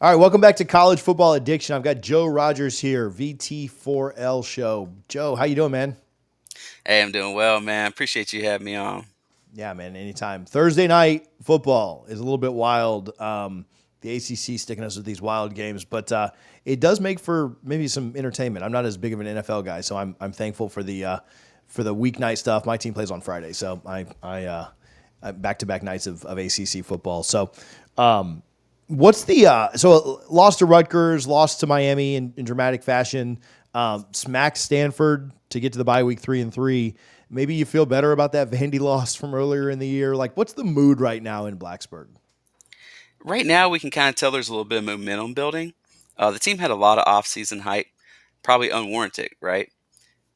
All right, welcome back to College Football Addiction. I've got Joe Rogers here, VT4L show. Joe, how you doing, man? Hey, I'm doing well, man. Appreciate you having me on. Yeah, man, anytime. Thursday night football is a little bit wild. The ACC sticking us with these wild games, but it does make for maybe some entertainment. I'm not as big of an NFL guy, so I'm thankful for the weeknight stuff. My team plays on Friday, so I back to back nights of ACC football. So what's the lost to Rutgers, lost to Miami in dramatic fashion, smacked Stanford to get to the bye week 3-3. Maybe you feel better about that Vandy loss from earlier in the year. Like, what's the mood right now in Blacksburg? Right now, we can kind of tell there's a little bit of momentum building. The team had a lot of offseason hype, probably unwarranted, right?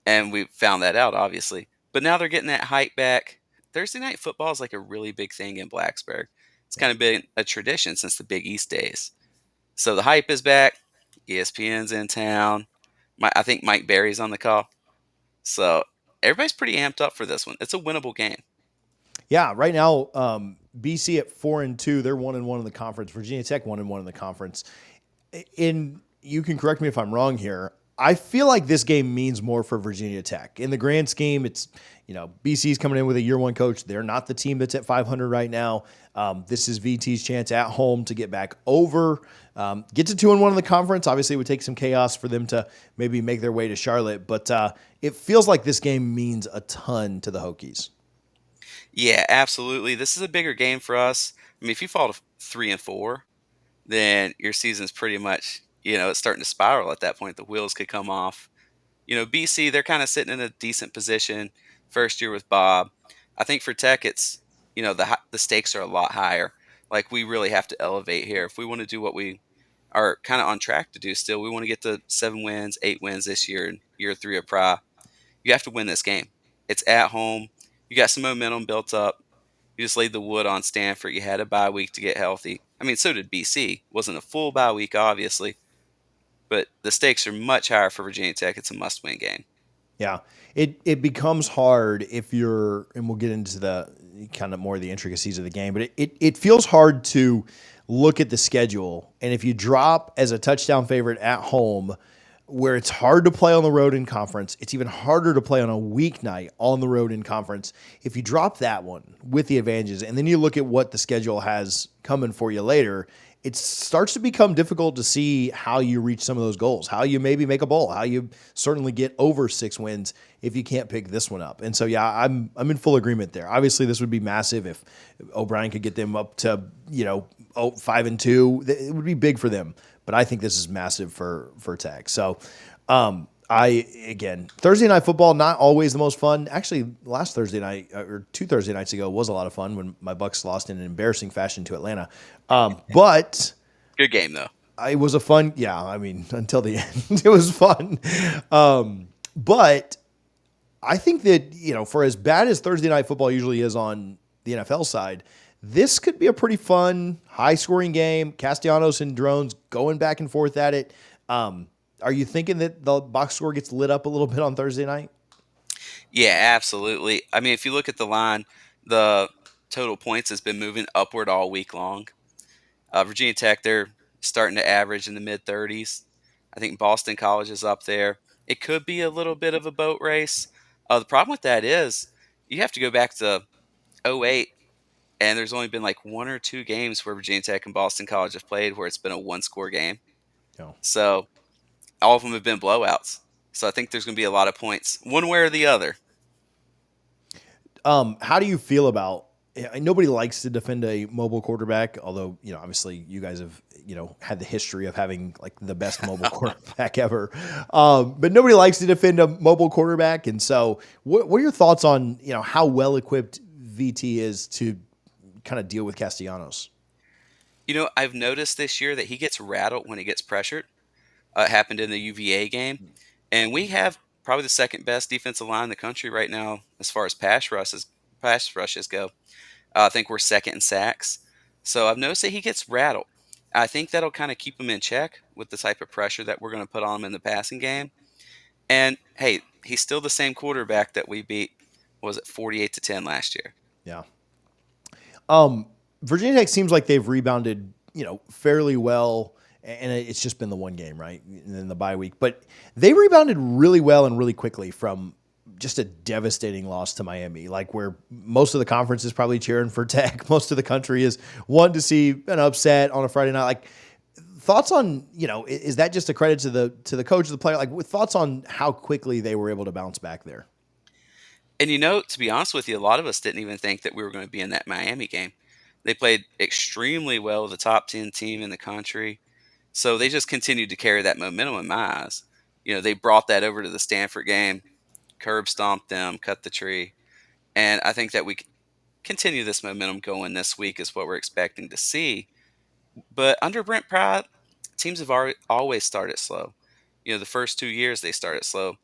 And we found that out, obviously. But now they're getting that hype back. Thursday night football is like a really big thing in Blacksburg. It's Yeah. kind of been a tradition since the Big East days. So the hype is back. ESPN's in town. I think Mike Berry's on the call. So everybody's pretty amped up for this one. It's a winnable game. Yeah, right now, BC at 4-2, they're 1-1 in the conference. Virginia Tech 1-1 in the conference. In You can correct me if I'm wrong here. I feel like this game means more for Virginia Tech. In the grand scheme, it's BC's coming in with a year one coach. They're not the team that's at 500 right now. This is VT's chance at home to get back over, get to 2-1 in the conference. Obviously, it would take some chaos for them to maybe make their way to Charlotte, but it feels like this game means a ton to the Hokies. Yeah, absolutely. This is a bigger game for us. I mean, if you fall to 3-4, then your season's pretty much, it's starting to spiral at that point. The wheels could come off. BC, they're kind of sitting in a decent position. First year with Bob. I think for Tech, it's, the stakes are a lot higher. Like, we really have to elevate here. If we want to do what we are kind of on track to do still, we want to get to 7 wins, 8 wins this year, in year three of Pry. You have to win this game. It's at home. You got some momentum built up. You just laid the wood on Stanford. You had a bye week to get healthy. I mean, so did BC. Wasn't a full bye week, obviously, but the stakes are much higher for Virginia Tech. It's a must-win game. Yeah, it becomes hard if you're, and we'll get into the kind of more of the intricacies of the game, but it feels hard to look at the schedule, and if you drop as a touchdown favorite at home, where it's hard to play on the road in conference, it's even harder to play on a weeknight on the road in conference. If you drop that one with the advantages, and then you look at what the schedule has coming for you later, it starts to become difficult to see how you reach some of those goals, how you maybe make a bowl, how you certainly get over 6 wins if you can't pick this one up. And so, yeah, I'm in full agreement there. Obviously, this would be massive if O'Brien could get them up to 5-2. It would be big for them. But I think this is massive for Tech. So, I again Thursday night football not always the most fun. Actually, last Thursday night or two Thursday nights ago was a lot of fun when my Bucks lost in an embarrassing fashion to Atlanta. But Good game though. it was a fun. Yeah, I mean until the end, it was fun. But I think that for as bad as Thursday night football usually is on the NFL side, this could be a pretty fun, high scoring game. Castellanos and Drones going back and forth at it. Are you thinking that the box score gets lit up a little bit on Thursday night? Yeah, absolutely. I mean, if you look at the line, the total points has been moving upward all week long. Virginia Tech, they're starting to average in the mid 30s. I think Boston College is up there. It could be a little bit of a boat race. The problem with that is you have to go back to '08, and there's only been like one or two games where Virginia Tech and Boston College have played where it's been a one score game. No. So all of them have been blowouts. So I think there's going to be a lot of points, one way or the other. How do you feel about? Nobody likes to defend a mobile quarterback, although obviously you guys have had the history of having like the best mobile quarterback ever. But nobody likes to defend a mobile quarterback, and so what are your thoughts on how well equipped VT is to kind of deal with Castellanos? I've noticed this year that he gets rattled when he gets pressured. It happened in the UVA game, and we have probably the second best defensive line in the country right now as far as pass rushes go. I think we're second in sacks. So I've noticed that he gets rattled. I think that'll kind of keep him in check with the type of pressure that we're going to put on him in the passing game. And hey, he's still the same quarterback that we beat. Was it 48-10 last year? Yeah. Um, Virginia Tech seems like they've rebounded, fairly well and it's just been the one game, right? And then the bye week. But they rebounded really well and really quickly from just a devastating loss to Miami, like where most of the conference is probably cheering for Tech. Most of the country is wanting to see an upset on a Friday night. Like, thoughts on, is that just a credit to the coach of the player? Like, with thoughts on how quickly they were able to bounce back there. And to be honest with you, a lot of us didn't even think that we were going to be in that Miami game. They played extremely well, the top 10 team in the country. So they just continued to carry that momentum in my eyes. They brought that over to the Stanford game, curb stomped them, cut the tree. And I think that we continue this momentum going this week is what we're expecting to see. But under Brent Pry, teams have always started slow. The first 2 years they started slow.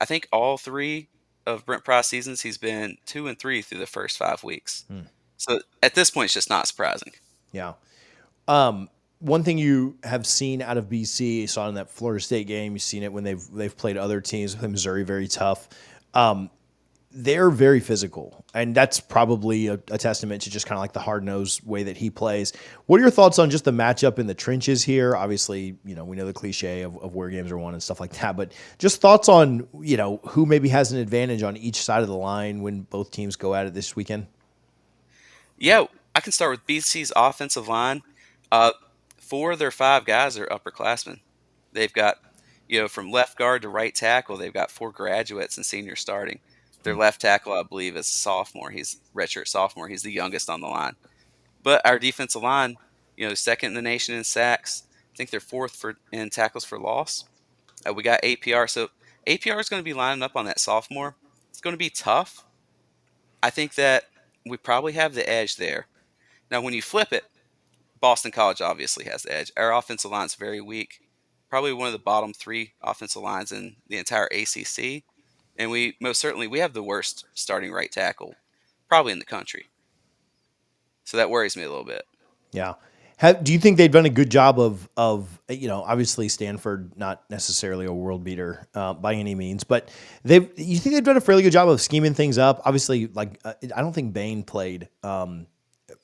I think all three of Brent Pry's seasons, he's been 2-3 through the first 5 weeks. Hmm. So at this point, it's just not surprising. Yeah. One thing you have seen out of BC, you saw in that Florida State game, you've seen it when they've played other teams. Missouri, very tough. They're very physical, and that's probably a testament to just kind of like the hard nosed way that he plays. What are your thoughts on just the matchup in the trenches here? Obviously, we know the cliche of where games are won and stuff like that, but just thoughts on who maybe has an advantage on each side of the line when both teams go at it this weekend. Yeah, I can start with BC's offensive line. Uh, 4 of their 5 guys are upperclassmen. They've got, from left guard to right tackle, they've got 4 graduates and senior starting. Their left tackle, I believe, is a sophomore. He's redshirt sophomore. He's the youngest on the line. But our defensive line, second in the nation in sacks. I think they're fourth in tackles for loss. We got APR. So APR is going to be lining up on that sophomore. It's going to be tough. I think that we probably have the edge there. Now, when you flip it, Boston College obviously has the edge. Our offensive line is very weak, probably one of the bottom 3 offensive lines in the entire ACC, and we most certainly we have the worst starting right tackle, probably in the country. So that worries me a little bit. Yeah. Do you think they've done a good job of obviously Stanford not necessarily a world beater by any means, but you think they've done a fairly good job of scheming things up? Obviously, like I don't think Bain played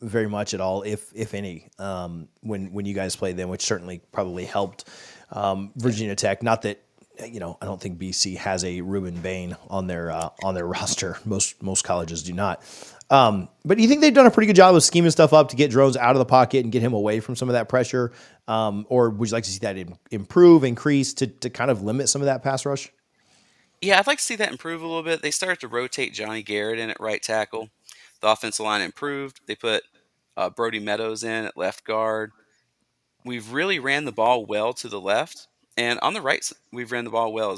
very much at all, if any, when you guys played them, which certainly probably helped Virginia Tech. Not that I don't think BC has a Ruben Bain on their roster. Most colleges do not. But do you think they've done a pretty good job of scheming stuff up to get Drones out of the pocket and get him away from some of that pressure? Or would you like to see that improve, increase to kind of limit some of that pass rush? Yeah, I'd like to see that improve a little bit. They started to rotate Johnny Garrett in at right tackle. The offensive line improved. They put Brody Meadows in at left guard. We've really ran the ball well to the left, and on the right, we've ran the ball well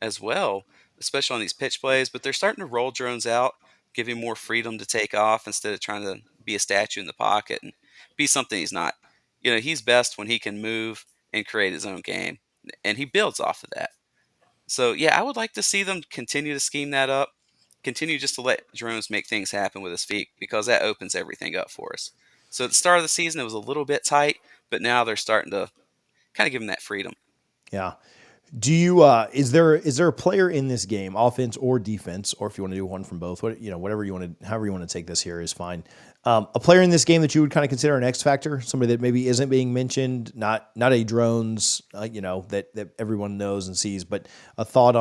as well, especially on these pitch plays. But they're starting to roll Drones out, give him more freedom to take off instead of trying to be a statue in the pocket and be something he's not. He's best when he can move and create his own game, and he builds off of that. So yeah, I would like to see them continue to scheme that up, continue just to let Drones make things happen with his feet because that opens everything up for us. So at the start of the season, it was a little bit tight, but now they're starting to kind of give him that freedom. Yeah. Do you is there a player in this game, offense or defense, or if you want to do one from both, whatever you want to, however you want to take this here is fine. A player in this game that you would kind of consider an X factor, somebody that maybe isn't being mentioned, not a Drones, that everyone knows and sees, but a thought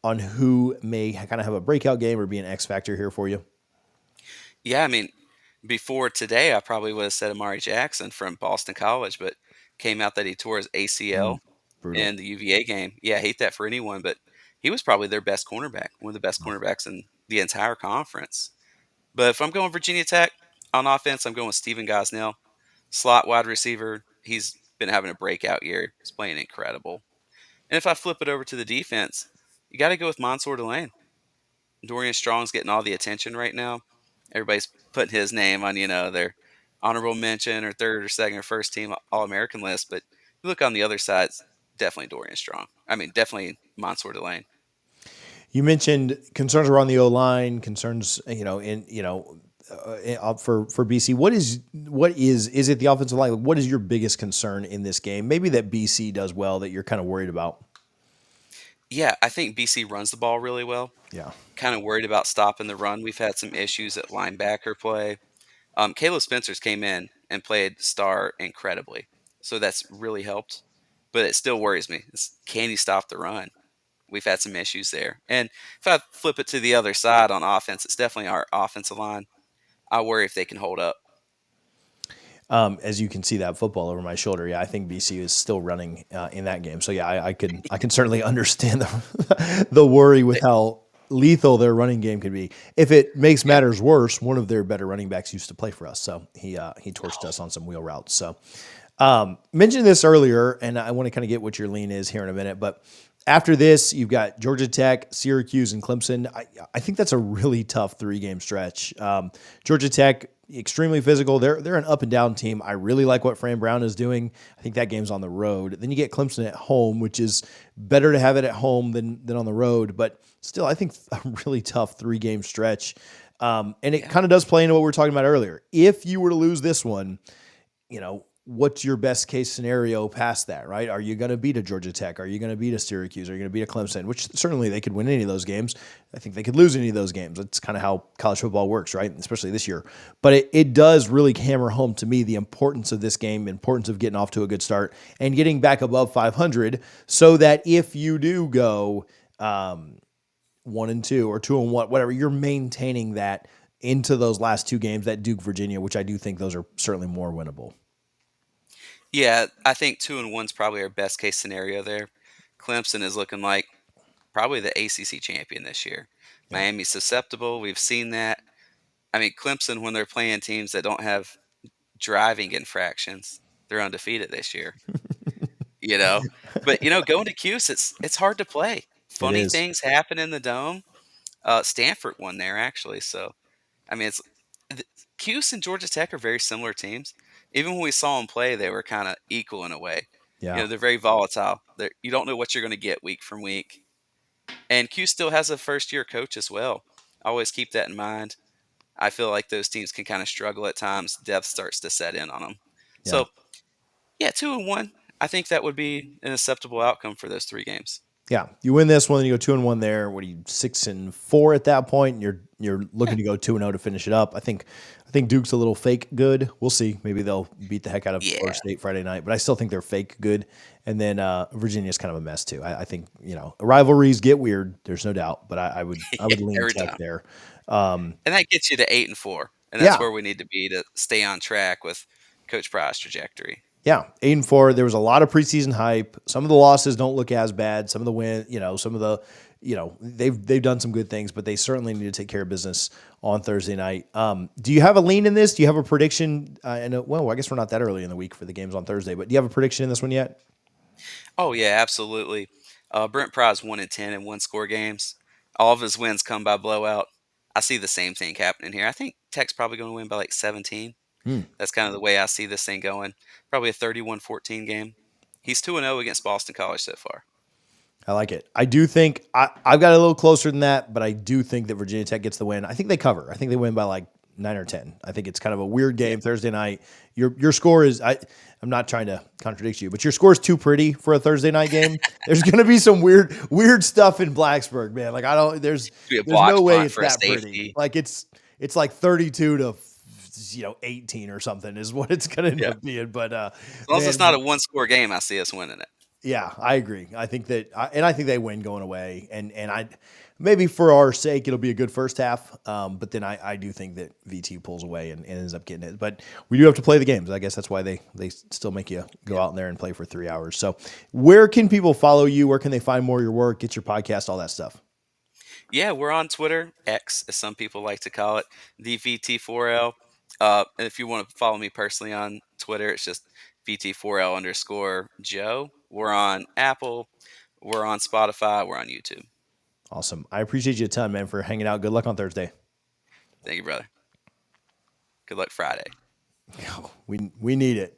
on who may kind of have a breakout game or be an X factor here for you. Yeah, I mean, before today, I probably would have said Amari Jackson from Boston College, but came out that he tore his Mm, ACL brutal. in the UVA game. Yeah, I hate that for anyone, but he was probably their best cornerback, one of the best cornerbacks in the entire conference. But if I'm going Virginia Tech on offense, I'm going with Stephen Gosnell, slot wide receiver. He's been having a breakout year. He's playing incredible. And if I flip it over to the defense, you got to go with Mansour Delane. Dorian Strong's getting all the attention right now. Everybody's putting his name on, their honorable mention or third or second or first team All American list. But you look on the other side, it's definitely Dorian Strong. I mean, definitely Mansour Delane. You mentioned concerns around the O line, concerns, for BC. Is it the offensive line? What is your biggest concern in this game? Maybe that BC does well that you're kind of worried about. Yeah, I think BC runs the ball really well. Yeah. Kind of worried about stopping the run. We've had some issues at linebacker play. Caleb Spencer's came in and played star incredibly. so that's really helped. But it still worries me. Can you stop the run? We've had some issues there. And if I flip it to the other side on offense, it's definitely our offensive line. I worry if they can hold up. As you can see that football over my shoulder, yeah, I think BC is still running in that game. So yeah, I can certainly understand the worry with how lethal their running game could be. If it makes Yeah. matters worse, one of their better running backs used to play for us, so he torched us on some wheel routes. So mentioned this earlier, and I want to kind of get what your lean is here in a minute, but after this, you've got Georgia Tech, Syracuse, and Clemson. I think that's a really tough 3-game stretch. Georgia Tech, extremely physical. They're an up and down team. I really like what Fran Brown is doing. I think that game's on the road. Then you get Clemson at home, which is better to have it at home than on the road. But still, I think a really tough 3-game stretch. And it kind of does play into what we were talking about earlier. If you were to lose this one, what's your best case scenario past that, right? Are you going to beat a Georgia Tech? Are you going to beat a Syracuse? Are you going to beat a Clemson? Which certainly they could win any of those games. I think they could lose any of those games. That's kind of how college football works, right? Especially this year. But it does really hammer home to me the importance of this game, importance of getting off to a good start and getting back above 500 so that if you do go 1-2 or 2-1, whatever, you're maintaining that into those last 2 games, that Duke, Virginia, which I do think those are certainly more winnable. Yeah, I think 2-1's probably our best case scenario there. Clemson is looking like probably the ACC champion this year. Yeah. Miami's susceptible. We've seen that. I mean, Clemson, when they're playing teams that don't have driving infractions, they're undefeated this year. But going to Cuse, it's hard to play. It Funny is. things happen in the dome. Stanford won there actually, so I mean, Cuse and Georgia Tech are very similar teams. Even when we saw them play, they were kind of equal in a way. Yeah. They're very volatile. You don't know what you're going to get week from week. And Cuse still has a first-year coach as well. Always keep that in mind. I feel like those teams can kind of struggle at times. Depth starts to set in on them. Yeah. So, yeah, 2-1. I think that would be an acceptable outcome for those 3 games. Yeah, you win this one, you go 2-1 there. What are you 6-4 at that point? And you're looking to go 2-0 to finish it up. I think Duke's a little fake good. We'll see. Maybe they'll beat the heck out of Yeah. Florida State Friday night, but I still think they're fake good. And then Virginia's kind of a mess too. I think rivalries get weird. There's no doubt, but I would lean Every Tech time. there. And that gets you to 8-4. And that's Yeah. where we need to be to stay on track with Coach Pry's trajectory. Yeah, 8-4. There was a lot of preseason hype. Some of the losses don't look as bad. Some of the win, some of the, they've done some good things, but they certainly need to take care of business on Thursday night. Do you have a lean in this? Do you have a prediction? I guess we're not that early in the week for the games on Thursday, but do you have a prediction in this one yet? Oh yeah, absolutely. Brent Pry's 1-10 in one-score games. All of his wins come by blowout. I see the same thing happening here. I think Tech's probably going to win by like 17. Hmm. That's kind of the way I see this thing going. Probably a 31-14 game. He's 2-0 against Boston College so far. I like it. I do think I've got a little closer than that, but I do think that Virginia Tech gets the win. I think they cover. I think they win by like 9 or 10. I think it's kind of a weird game Thursday night. Your score is I'm not trying to contradict you, but your score is too pretty for a Thursday night game. There's going to be some weird stuff in Blacksburg, man. Like there's no way it's that pretty. Like it's like 32 to 18 or something is what it's going to end up being. But as long as it's not a one-score game, I see us winning it. Yeah, I agree. I think that, and I think they win going away. And I maybe for our sake, it'll be a good first half. But then I do think that VT pulls away and ends up getting it. But we do have to play the games. I guess that's why they still make you go out there and play for 3 hours. So where can people follow you? Where can they find more of your work, get your podcast, all that stuff? Yeah, we're on Twitter, X, as some people like to call it, the VT4L. And if you want to follow me personally on Twitter, it's just VT4L_Joe. We're on Apple, we're on Spotify, we're on YouTube. Awesome. I appreciate you a ton, man, for hanging out. Good luck on Thursday. Thank you, brother. Good luck Friday. We need it.